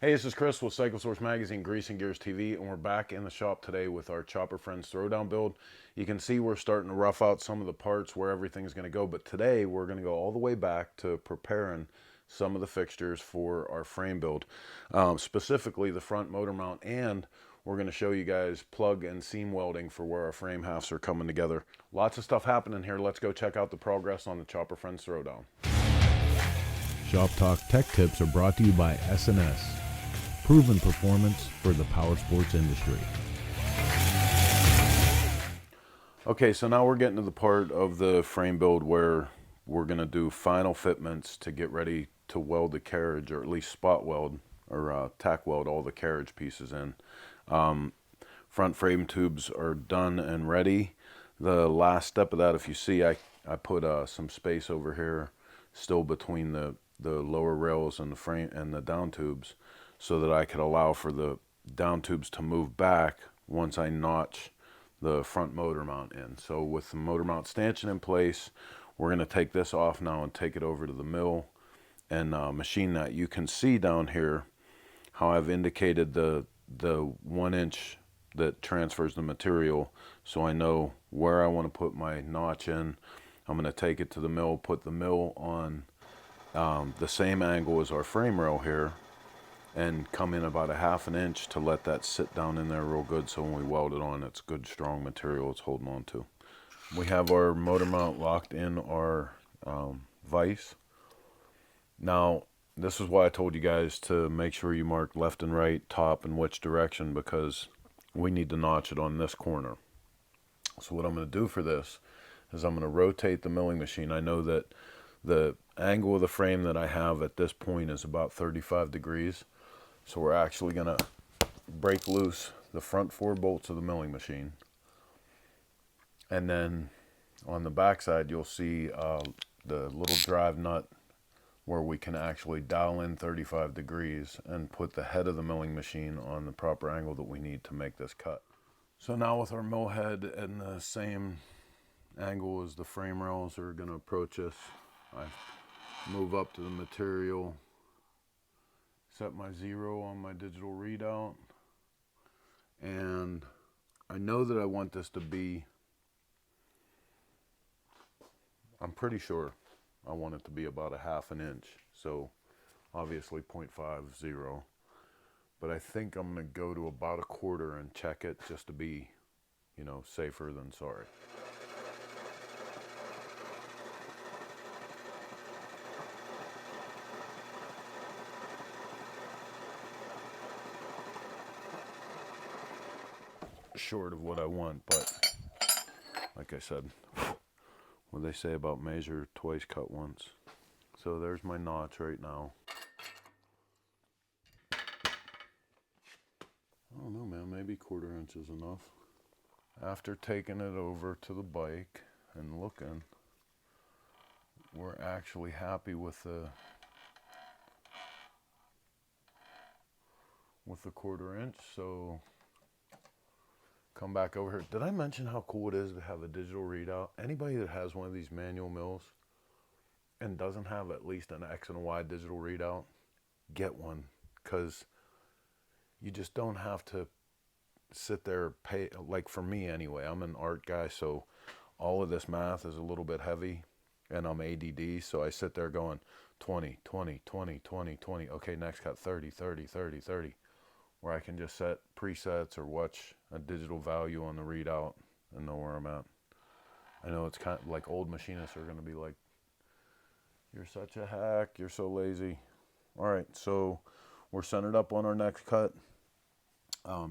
Hey, this is Chris with Cycle Source Magazine, Grease and Gears TV, and we're back in the shop today with our Chopper Friends Throwdown build. You can see we're starting to rough out some of the parts where everything's going to go, but today we're going to go all the way back to preparing some of the fixtures for our frame build, specifically the front motor mount, and we're going to show you guys plug and seam welding for where our frame halves are coming together. Lots of stuff happening here. Let's go check out the progress on the Chopper Friends Throwdown. Shop Talk Tech Tips are brought to you by S&S. Proven performance for the power sports industry. Okay, so now we're getting to the part of the frame build where we're going to do final fitments to get ready to weld the carriage, or at least spot weld or tack weld all the carriage pieces in. Front frame tubes are done and ready. The last step of that, if you see, I put some space over here still between the lower rails and the frame and the down tubes, so that I could allow for the down tubes to move back once I notch the front motor mount in. So with the motor mount stanchion in place, we're going to take this off now and take it over to the mill and machine that. You can see down here how I've indicated the 1 inch that transfers the material, so I know where I want to put my notch in. I'm going to take it to the mill, put the mill on the same angle as our frame rail here, and come in about a 1/2 inch to let that sit down in there real good, so when we weld it on, it's good strong material it's holding on to. We have our motor mount locked in our vise. Now this is why I told you guys to make sure you mark left and right, top and which direction, because we need to notch it on this corner. So what I'm going to do for this is I'm going to rotate the milling machine. I know that the angle of the frame that I have at this point is about 35 degrees. So we're actually going to break loose the front 4 bolts of the milling machine. And then on the back side, you'll see the little drive nut where we can actually dial in 35 degrees and put the head of the milling machine on the proper angle that we need to make this cut. So now with our mill head in the same angle as the frame rails are going to approach us, I move up to the material, set my 0 on my digital readout, and I know that I want this to be, I'm pretty sure I want it to be about a 1/2 inch, so obviously 0.50, but I think I'm going to go to about 1/4 and check it just to be, you know, safer than sorry. Short of what I want, but like I said, what they say about measure twice, cut once. So there's my notch right now. I don't know, man, maybe 1/4 inch is enough. After taking it over to the bike and looking, we're actually happy with the 1/4 inch, so come back over here. Did I mention how cool it is to have a digital readout? Anybody that has one of these manual mills and doesn't have at least an X and a Y digital readout, get one, because you just don't have to sit there, pay, like for me anyway, I'm an art guy, so all of this math is a little bit heavy, and I'm ADD, so I sit there going 20, 20, 20, 20, 20, okay, next cut 30, 30, 30, 30, where I can just set presets or watch a digital value on the readout and know where I'm at. I know it's kind of like old machinists are going to be like, you're such a hack, you're so lazy. All right, so we're centered up on our next cut.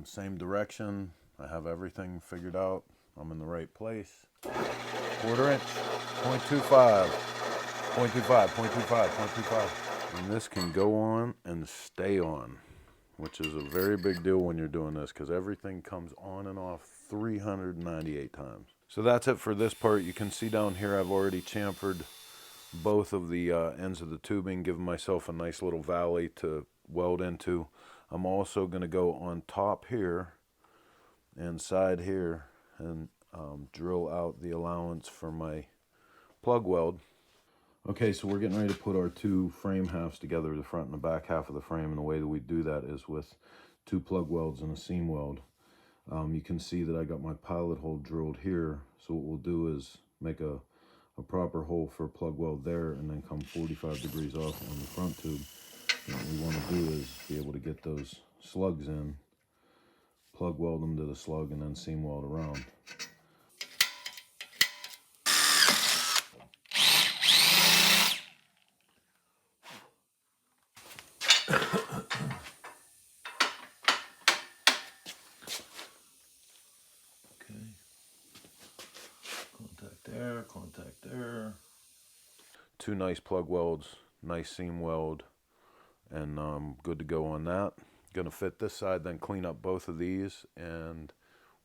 Same direction. I have everything figured out. I'm in the right place. 1/4 inch, 0.25, 0.25, 0.25, 0.25. And this can go on and stay on, which is a very big deal when you're doing this, because everything comes on and off 398 times. So that's it for this part. You can see down here I've already chamfered both of the ends of the tubing, giving myself a nice little valley to weld into. I'm also going to go on top here and side here and drill out the allowance for my plug weld. Okay, so we're getting ready to put our two frame halves together, the front and the back half of the frame, and the way that we do that is with 2 plug welds and a seam weld. You can see that I got my pilot hole drilled here, so what we'll do is make a proper hole for a plug weld there, and then come 45 degrees off on the front tube. And what we want to do is be able to get those slugs in, plug weld them to the slug, and then seam weld around. Okay. Contact there, contact there. 2 nice plug welds, nice seam weld, and good to go on that. Gonna fit this side, then clean up both of these, and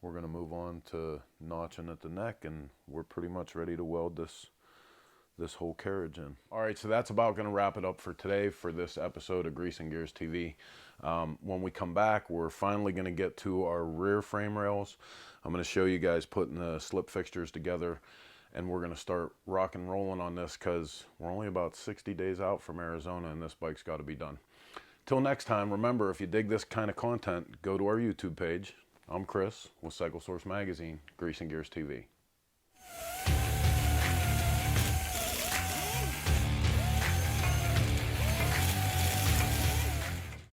we're gonna move on to notching at the neck, and we're pretty much ready to weld this whole carriage in. All right, so that's about gonna wrap it up for today for this episode of Grease and Gears TV. When we come back, we're finally gonna get to our rear frame rails. I'm gonna show you guys putting the slip fixtures together, and we're gonna start rock and rolling on this because we're only about 60 days out from Arizona, and this bike's gotta be done. Till next time, remember, if you dig this kind of content, go to our YouTube page. I'm Chris with Cycle Source Magazine, Grease and Gears TV.